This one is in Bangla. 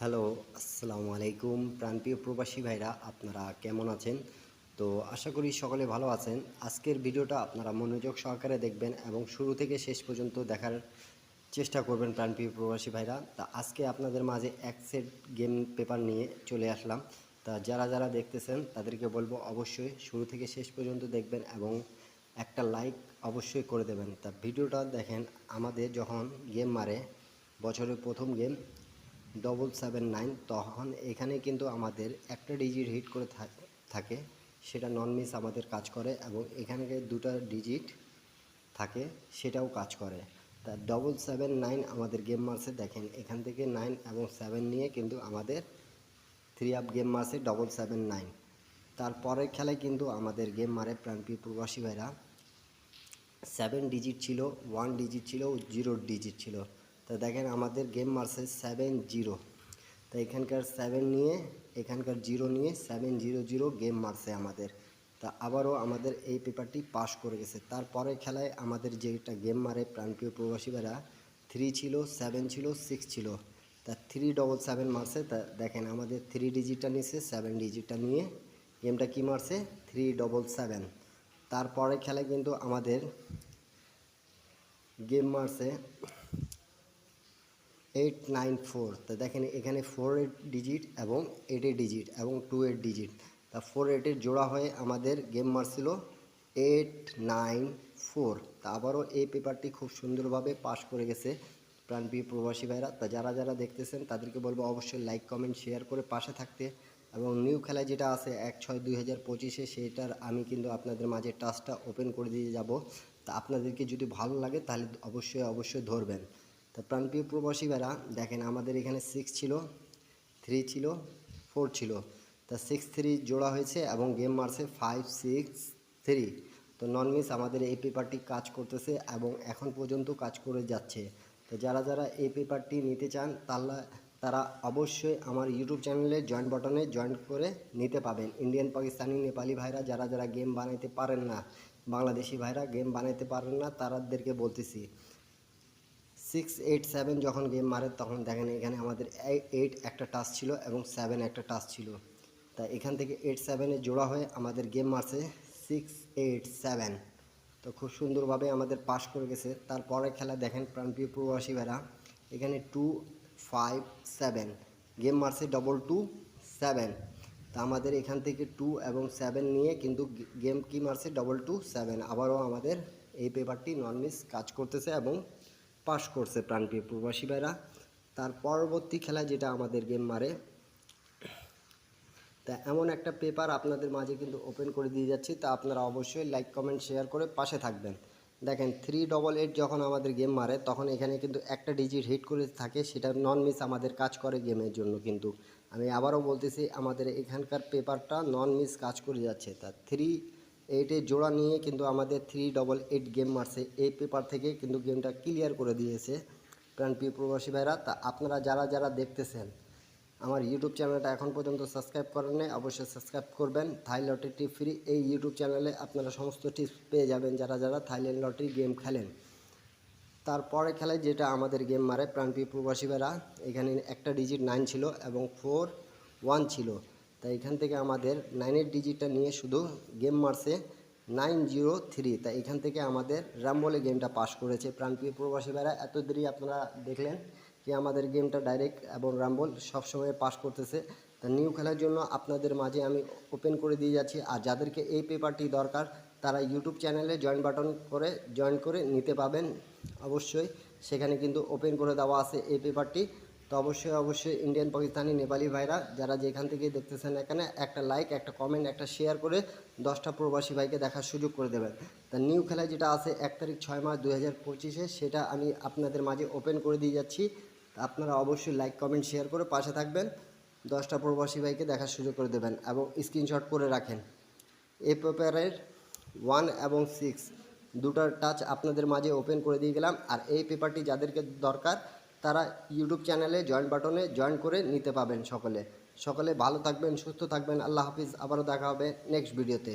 হ্যালো, আসসালামু আলাইকুম প্রাণপ্রিয় প্রবাসী ভাইরা, আপনারা কেমন আছেন? তো আশা করি সকলে ভালো আছেন। আজকের ভিডিওটা আপনারা মনোযোগ সহকারে দেখবেন এবং শুরু থেকে শেষ পর্যন্ত দেখার চেষ্টা করবেন প্রাণপ্রিয় প্রবাসী ভাইরা। তা আজকে আপনাদের মাঝে এক সেট গেম পেপার নিয়ে চলে আসলাম। তা যারা যারা দেখতেছেন তাদেরকে বলবো অবশ্যই শুরু থেকে শেষ পর্যন্ত দেখবেন এবং একটা লাইক অবশ্যই করে দেবেন। তা ভিডিওটা দেখেন, আমাদের যখন গেম মারে বছরের প্রথম গেম 779, তখন এখানে কিন্তু আমাদের একটা ডিজিট হিট করে থাকে, সেটা নন মিস আমাদের কাজ করে এবং এখানে দুটা ডিজিট থাকে সেটাও কাজ করে। তা 779 আমাদের গেম মারছে, দেখেন এখান থেকে 9 এবং 7 নিয়ে কিন্তু আমাদের 3 আপ গেম মারছে 779। তারপরের খেলায় কিন্তু আমাদের গেম মারে প্রাণপ্রিয় প্রবাসী ভাইরা 7 ডিজিট ছিল, 1 ডিজিট ছিল, 0 ডিজিট ছিল। তা দেখেন আমাদের গেম মারছে 7-0। তা এখানকার 7 নিয়ে এখানকার 0 নিয়ে 7-0-0 গেম মারছে আমাদের। তা আবারও আমাদের এই পেপারটি পাস করে গেছে। তারপরে খেলায় আমাদের যেটা গেম মারে প্রাণপ্রিয় প্রবাসীরা 3 ছিল, 7 ছিল, 6 ছিল। তা 3-7 মারছে। তা দেখেন আমাদের 3 ডিজিটটা নিচ্ছে, 7 ডিজিটটা নিয়ে গেমটা কি মারছে 3-7। তারপরে খেলায় কিন্তু আমাদের গেম মারছে 8-9-4। তো দেখেন এখানে 4 ডিজিট এবং 8 ডিজিট এবং 2 ডিজিট। তা 4-8 জোড়া হয়ে আমাদের গেম মারছিল 8-9-4। তা আবারও এই পেপারটি খুব সুন্দরভাবে পাস করে গেছে প্রাণপ্রিয় প্রবাসী ভাইরা। তা যারা যারা দেখতেছেন তাদেরকে বলবো অবশ্যই লাইক কমেন্ট শেয়ার করে পাশে থাকতে। এবং নিউ খেলা যেটা আছে 1/6/2025, সেটার আমি কিন্তু আপনাদের মাঝে টাচটা ওপেন করে দিয়ে যাব। তা আপনাদেরকে যদি ভালো লাগে তাহলে অবশ্যই ধরবেন। তা প্রাণপ্রিয় প্রবাসী ভাইরা দেখেন আমাদের এখানে 6 ছিল, 3 ছিল, 4 ছিল। তা 6-3 জোড়া হয়েছে এবং গেম মারছে 5-6-3। তো নন মিস আমাদের এই পেপারটি কাজ করতেছে এবং এখন পর্যন্ত কাজ করে যাচ্ছে। তো যারা যারা এই পেপারটি নিতে চান তারা অবশ্যই আমার ইউটিউব চ্যানেলে জয়েন বাটনে জয়েন করে নিতে পাবেন। ইন্ডিয়ান, পাকিস্তানি, নেপালি ভাইরা যারা যারা গেম বানাইতে পারেন না, বাংলাদেশি ভাইরা গেম বানাইতে পারেন না, তাদেরকে বলতেছি 6-8-7 যখন গেম মারে তখন দেখেন এখানে আমাদের 8 একটা টাচ ছিল এবং 7 একটা টাচ ছিল। তা এখান থেকে 8-7 জোড়া হয়ে আমাদের গেম মারছে 6-8-7। তো খুব সুন্দরভাবে আমাদের পাস করে গেছে। তারপরে খেলা দেখেন প্রাণপ্রিয় প্রবাসী ভাইরা এখানে 2-5-7 গেম মারছে 2-2-7। তা আমাদের এখান থেকে 2 এবং 7 নিয়ে কিন্তু গেম কি মারছে 2-2-7। আবারও আমাদের এই পেপারটি নন মিস কাজ করতেছে এবং পাস করছে প্রাণপ্রিয় প্রবাসী ভাইরা। তার পরবর্তী খেলা যেটা আমাদের গেম মারে, তা এমন একটা পেপার আপনাদের মাঝে কিন্তু ওপেন করে দিয়ে যাচ্ছি। তা আপনারা অবশ্যই লাইক কমেন্ট শেয়ার করে পাশে থাকবেন। দেখেন 3-8 যখন আমাদের গেম মারে তখন এখানে কিন্তু একটা ডিজিট হিট করে থাকে, সেটা নন মিস আমাদের কাজ করে গেমের জন্য। কিন্তু আমি আবারও বলতেছি আমাদের এখানকার পেপারটা নন মিস কাজ করে যাচ্ছে। তা 3-8 জোড়া নিয়ে কিন্তু আমাদের 3-8 গেম মারছে। এই পেপার থেকে কিন্তু গেমটা ক্লিয়ার করে দিয়েছে প্রাণপ্রিয় প্রবাসী ভাইরা। তা আপনারা যারা যারা দেখতেছেন আমার ইউটিউব চ্যানেলটা এখন পর্যন্ত সাবস্ক্রাইব করেন নাই, অবশ্যই সাবস্ক্রাইব করবেন। থাই লটারি টিপ ফ্রি এই ইউটিউব চ্যানেলে আপনারা সমস্ত টিপস পেয়ে যাবেন যারা যারা থাইল্যান্ড লটারি গেম খেলেন। তারপরে খেলায় যেটা আমাদের গেম মারে প্রাণপ্রিয় প্রবাসী ভাইরা এখানে একটা ডিজিট 9 ছিল এবং 4-1 ছিল। তাই এখান থেকে আমাদের 9-এর ডিজিটটা নিয়ে শুধু গেম মারছে 9-0-3। তাই এখান থেকে আমাদের রামবলে গেমটা পাস করেছে প্রাণপ্রিয় প্রবাসী ভাইরা। এত দেরি আপনারা দেখলেন কি আমাদের গেমটা ডাইরেক্ট এবং রামবল সবসময় পাস করতেছে। তা নিউ খেলার জন্য আপনাদের মাঝে আমি ওপেন করে দিয়ে যাচ্ছি। আর যাদেরকে এই পেপারটি দরকার তারা ইউটিউব চ্যানেলে জয়েন করে নিতে পাবেন অবশ্যই। সেখানে কিন্তু ওপেন করে দেওয়া আছে এই পেপারটি। তো অবশ্যই ইন্ডিয়ান, পাকিস্তানি, নেপালি ভাইরা যারা যেখান থেকে দেখতেছেন এখানে একটা লাইক, একটা কমেন্ট, একটা শেয়ার করে 10টা প্রবাসী ভাইকে দেখার সুযোগ করে দেবেন। তা নিউ খেলায় যেটা আছে 1 তারিখ 6 মাস 2025, সেটা আমি আপনাদের মাঝে ওপেন করে দিয়ে যাচ্ছি। আপনারা অবশ্যই লাইক কমেন্ট শেয়ার করে পাশে থাকবেন, 10টা প্রবাসী ভাইকে দেখার সুযোগ করে দেবেন এবং স্ক্রিনশট করে রাখেন। এই পেপারের 1 এবং 6 দুটার টাচ আপনাদের মাঝে ওপেন করে দিয়ে গেলাম। আর এই পেপারটি যাদেরকে দরকার তারা ইউটিউব চ্যানেলে জয়েন বাটনে জয়েন করে নিতে পাবেন। সকলে ভালো থাকবেন, সুস্থ থাকবেন। আল্লাহ হাফিজ। আবারও দেখা হবে নেক্সট ভিডিওতে।